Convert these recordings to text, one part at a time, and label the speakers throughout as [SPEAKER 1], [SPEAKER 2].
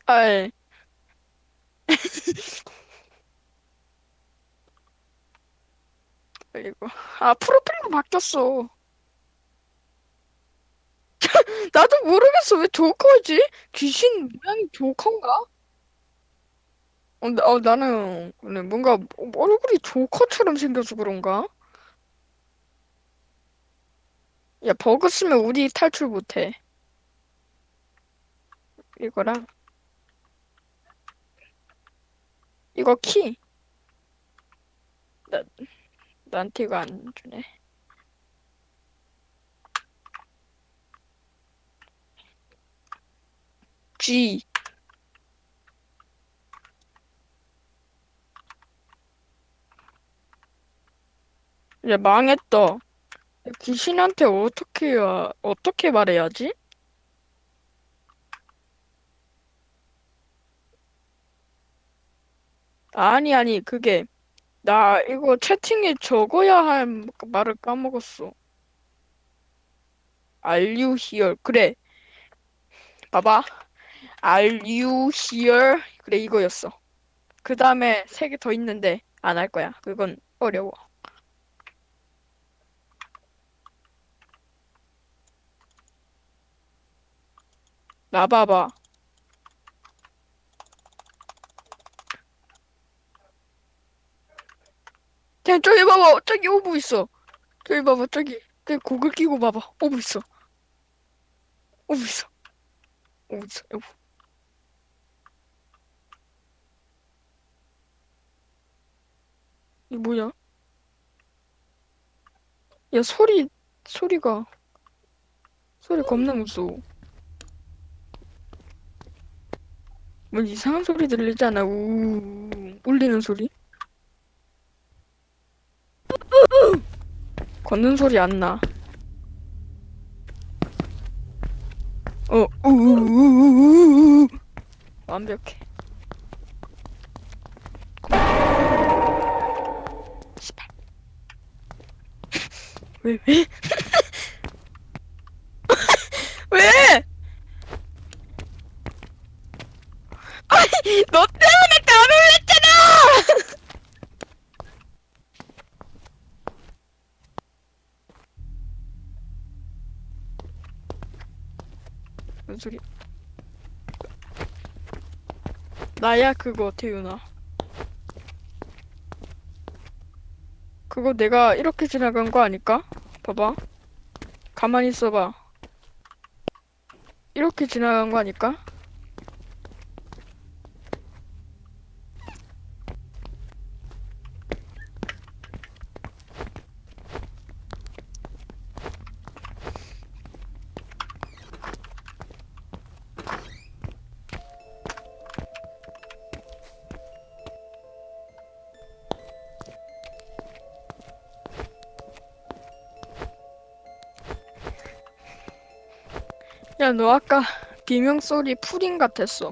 [SPEAKER 1] 아이, 이거. 아, 프로필도 바뀌었어. 나도 모르겠어. 왜 조커지? 귀신 모양이 조커인가? 나는 근데 뭔가 얼굴이 조커처럼 생겨서 그런가? 야, 버그 쓰면 우리 탈출 못해. 이거랑 이거 키. 나, 나한테 이거 안 주네. G. 야, 망했다. 귀신한테 어떻게 말해야지? 아니, 그게, 나 이거 채팅에 적어야 할 말을 까먹었어. Are you here? 그래, 봐봐. Are you here? 그래, 이거였어. 그 다음에 세 개 더 있는데, 안 할 거야. 그건 어려워. 나 봐봐. 그냥 저기 봐봐. 저기 오브 있어. 저기 봐봐. 저기 고글 끼고 봐봐. 오브 있어. 오브 있어. 오브 있어. 오브. 이 뭐야? 야, 소리가, 소리 겁나 무서워. 뭐 이상한 소리 들리잖아. 울리는 소리? 걷는 소리 안 나. 우우우우우우우. 완벽해. 씨발. 왜? 왜? 너 때문에 다 놀랬잖아! 무슨 소리? 나야, 그거, 태윤아. 그거 내가 이렇게 지나간 거 아닐까? 봐봐. 가만히 있어봐. 이렇게 지나간 거 아닐까? 야, 너 아까 비명 소리 푸딩 같았어.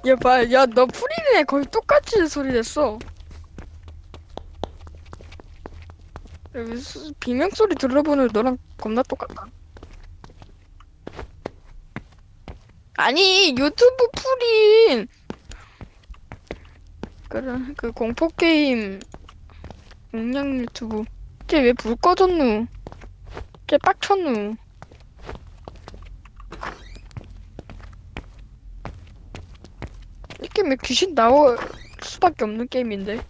[SPEAKER 1] 야, 야, 너 푸딩에 거의 똑같이 소리 냈어. 비명 소리 들어보는 너랑 겁나 똑같다. 아니, 유튜브 풀인 그런 그 공포 게임 공략 유튜브. 쟤 왜 불 꺼졌누? 쟤 빡쳤누? 이 게임에 귀신 나올 수밖에 없는 게임인데.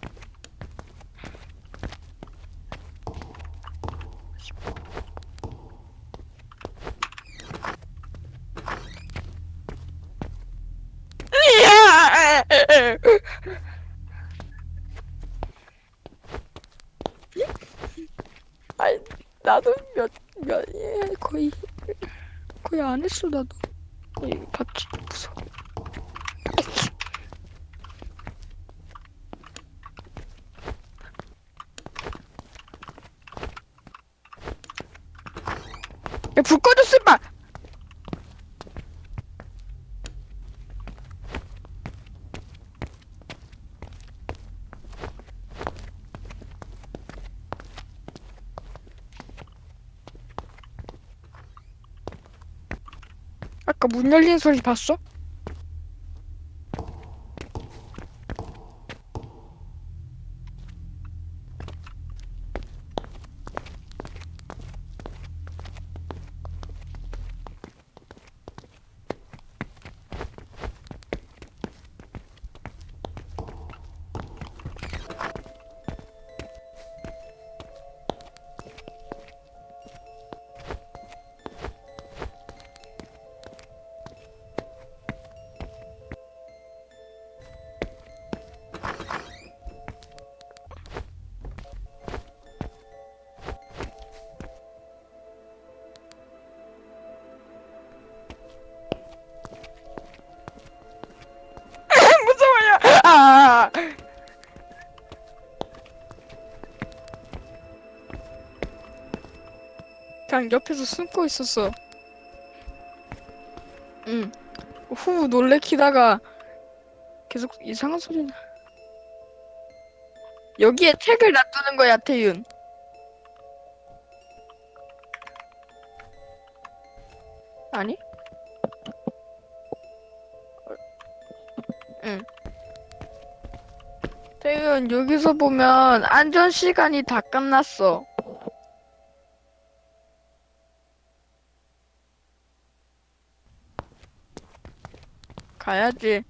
[SPEAKER 1] 아이, 나도 거의 안 했어, 나도. 이거 봤지? 무서워. 야, 불 꺼졌어, 임마! 아까 문 열린 소리 봤어? 무서워요. 아, 그냥 옆에서 숨고 있었어. 응. 후 놀래키다가 계속 이상한 소리 나. 여기에 책을 놔두는 거야, 태윤. 아니? 응. 태윤, 여기서 보면 안전 시간이 다 끝났어. 가야지.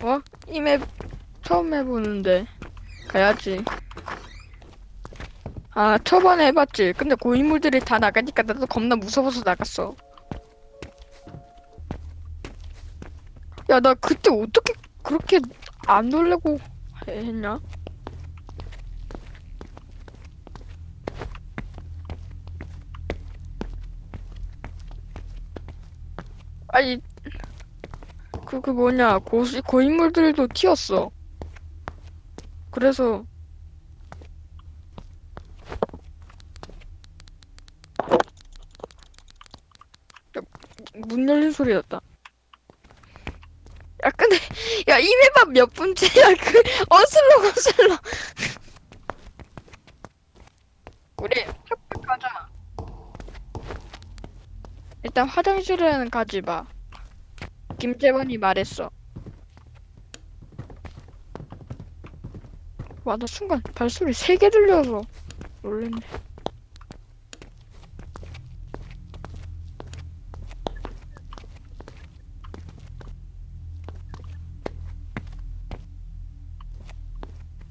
[SPEAKER 1] 어? 이 맵 처음 해보는데. 가야지. 아, 초반에 해봤지. 근데 고인물들이 다 나가니까 나도 겁나 무서워서 나갔어. 야, 나 그때 어떻게 그렇게 안 놀래고 했냐? 아니, 그 뭐냐. 고인물들도 튀었어. 그래서, 야, 문 열린 소리였다. 야, 근데, 야, 이 맵밥 몇 분째야? 어슬렁. 우리, 탁탁 가자. 일단 화장실은 가지 마. 김재원이 말했어. 와, 나 순간 발소리 3개 들려서 놀랬네.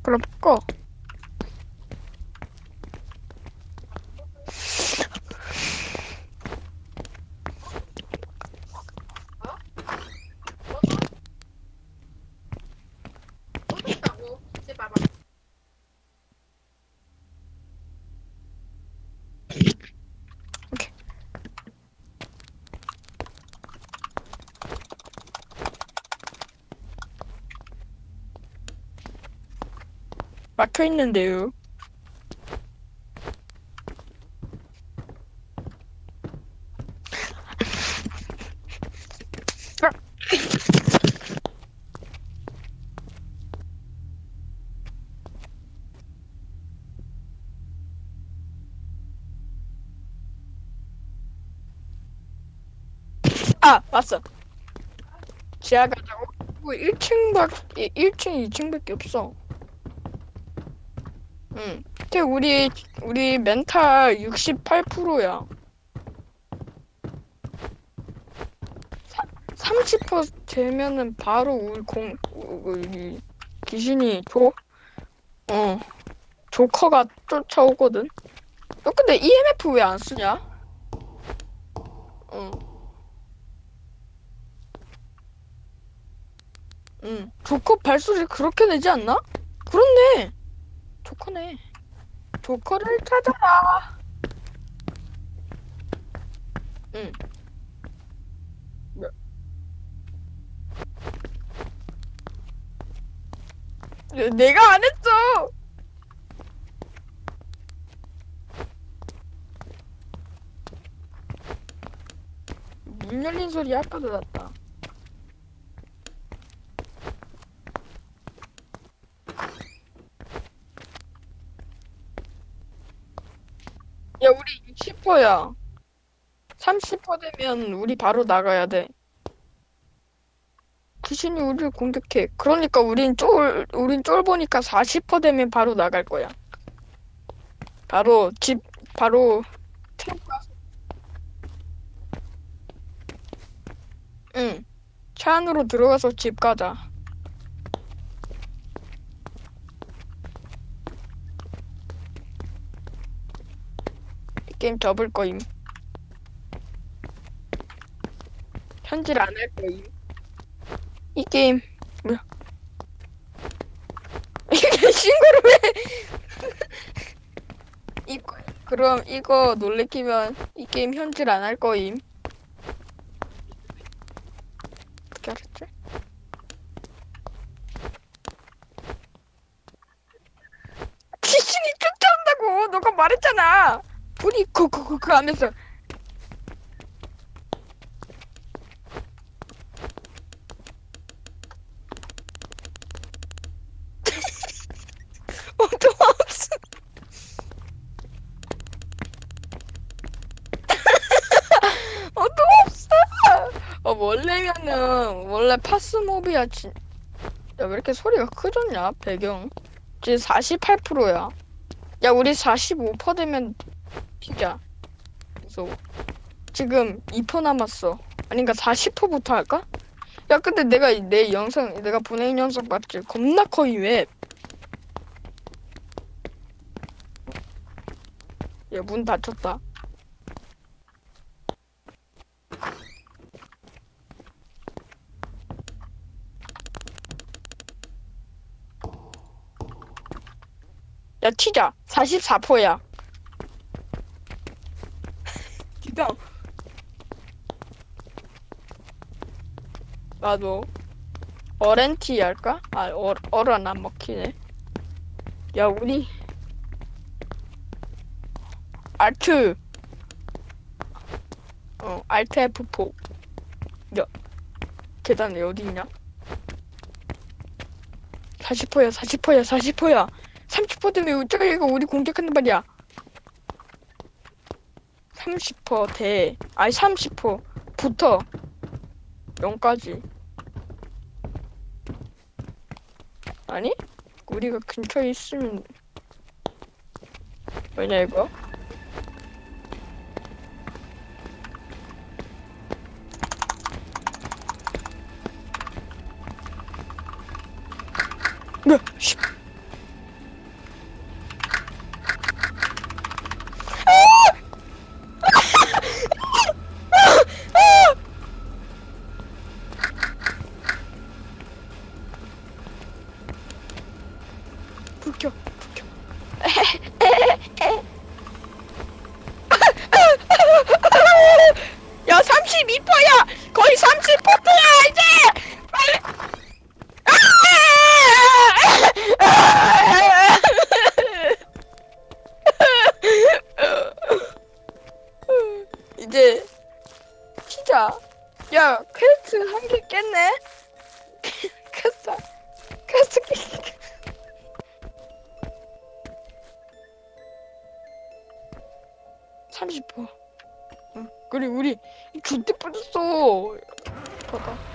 [SPEAKER 1] 그럼 꺼. 오케이. 막혀 있는데요. 아, 왔어. 지하 가자고? 뭐 1층, 2층밖에 없어. 응. 근데 우리 멘탈 68%야. 30% 되면은 바로 우리 귀신이 어, 조커가 쫓아오거든. 너 근데 EMF 왜 안 쓰냐? 응, 응. 조커 발소리 그렇게 내지 않나? 그렇네. 조커네. 조커를 찾아라. 응. 내가 안 했어. 문 열린 소리 아까도 났다. 야, 우리 60%야. 30% 되면 우리 바로 나가야 돼. 귀신이 우리를 공격해. 그러니까 우린 쫄보니까 40% 되면 바로 나갈 거야. 바로 바로 트럭 가서. 응. 차 안으로 들어가서 집 가자. 이 게임 접을 거임. 현질 안 할 거임. 이 게임, 뭐야? 이게 신고를 왜? 그럼 이거 놀래키면 이 게임 현질 안 할 거임. 어떻게 알았지? 귀신이 쫓아온다고 너가 말했잖아. 불이 쿡쿡쿡 하면서 어둠 없어. 어둠 없어. 원래 파스모비아 야, 왜 이렇게 소리가 크졌냐? 배경. 지금 48%야. 야, 우리 45% 되면 튀자. 그래서 지금 2% 남았어. 아닌가 40%부터 할까? 야, 근데 내가 보낸 영상 맞지? 겁나 커, 이 웹. 야, 문 닫혔다. 야, 튀자. 44%야. 기다. 나도. 어렌티 할까? 어란 안 먹히네. 야, 우리 알트. 알트 F4. 야, 계단에 어디 있냐? 40%야, 40%야, 40%야. 30% 되면 어쩌가 우리 공격한단 말이야. 30% 대. 아니, 30%부터 0까지. 아니? 우리가 근처에 있으면 뭐냐 이거? 뭐? 씨. 불 켜, 불 켜. 야, 32%야! 거의 30%야, 이제! 빨리! 이제 피자. 야, 퀘스트 한 개 깼네? 퀘스트, 퀘스트 깼 30%. 응. 그리고 우리 존대 빠졌어. 봐봐.